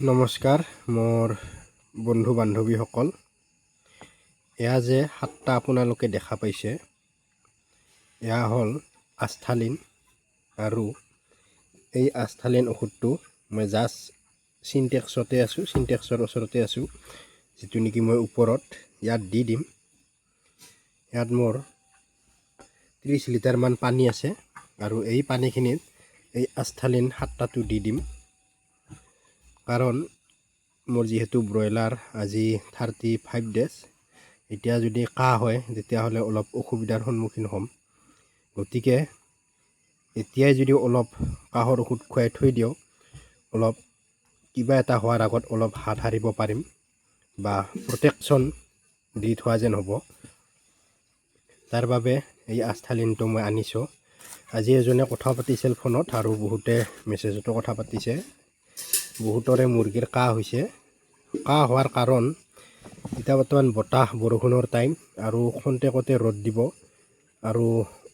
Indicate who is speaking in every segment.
Speaker 1: নমস্কাৰ মোৰ বন্ধু বান্ধৱীসকল। এয়া যে সাতটা আপোনালোকে দেখা পাইছে, এয়া হ'ল আস্থালিন। আৰু এই আস্থালিন ঔষধটো মই জাষ্ট চিনটেক্সৰ ওচৰতে আছোঁ, যিটো নেকি মই ওপৰত ইয়াত দি দিম। ইয়াত মোৰ 30 লিটাৰমান পানী আছে আৰু এই পানীখিনিত এই আস্থালিন 7টাটো দি দিম। কাৰণ মোৰ যিহেতু ব্ৰইলাৰ আজি 35 ডেজ, এতিয়া যদি কাহ হয় তেতিয়াহ'লে অলপ অসুবিধাৰ সন্মুখীন হ'ম। গতিকে এতিয়াই যদি অলপ কাহৰ ঔষধ খুৱাই থৈ দিওঁ, অলপ কিবা এটা হোৱাৰ আগত অলপ হাত সাৰিব পাৰিম বা প্ৰটেকশ্যন দি থোৱা যেন হ'ব। তাৰ বাবে এই আস্থালিনটো মই আনিছোঁ। আজি এজনে কথা পাতিছিল ফোনত আৰু বহুতে মেছেজতো কথা পাতিছে। বহুতৰে মুৰ্গীৰ কাহ হৈছে। কাহ হোৱাৰ কাৰণ এতিয়া বৰ্তমান বতাহ বৰষুণৰ টাইম আৰু খন্তেকতে ৰ'দ দিব আৰু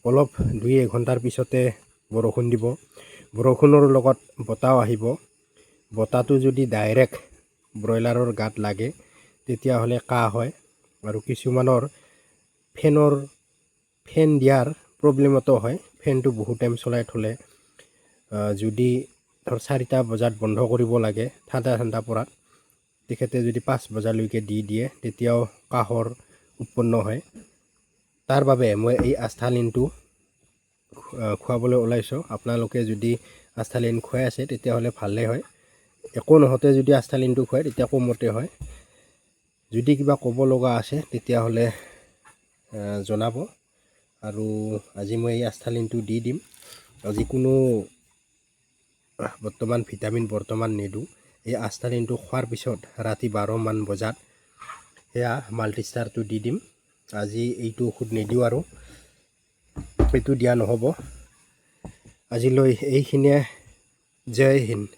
Speaker 1: অলপ 2-1 ঘণ্টাৰ পিছতে বৰষুণ দিব। বৰষুণৰ লগত বতাহ আহিব। বতাহটো যদি ডাইৰেক্ট ব্ৰইলাৰৰ গাত লাগে তেতিয়াহ'লে কাহ হয়। আৰু কিছুমানৰ ফেন দিয়াৰ প্ৰব্লেমতো হয়। ফেনটো বহুত টাইম চলাই থ'লে যদি 4টা বজাত বন্ধ কৰিব লাগে ঠাণ্ডা পৰাত, তেখেতে যদি 5 বজালৈকে দি দিয়ে তেতিয়াও কাহৰ উৎপন্ন হয়। তাৰ বাবে মই এই আস্থালিনটো খুৱাবলৈ ওলাইছোঁ। আপোনালোকে যদি আস্থালিন খুৱাই আছে তেতিয়াহ'লে ভালেই হয়। একো নহওঁতে যদি আস্থালিনটো খুৱায় তেতিয়া কমতে হয়। যদি কিবা ক'ব লগা আছে তেতিয়াহ'লে জনাব। আৰু আজি মই এই আস্থালিনটো দি দিম। যিকোনো বৰ্তমান ভিটামিন নিদিওঁ। এই আস্থালিনটো খোৱাৰ পিছত ৰাতি 12মান বজাত সেয়া মাল্টিষ্টাৰটো দি দিম। আজি এইটো ঔষধ নিদিওঁ আৰু এইটো দিয়া নহ'ব। আজিলৈ এইখিনিয়ে। জয় হিন্দ।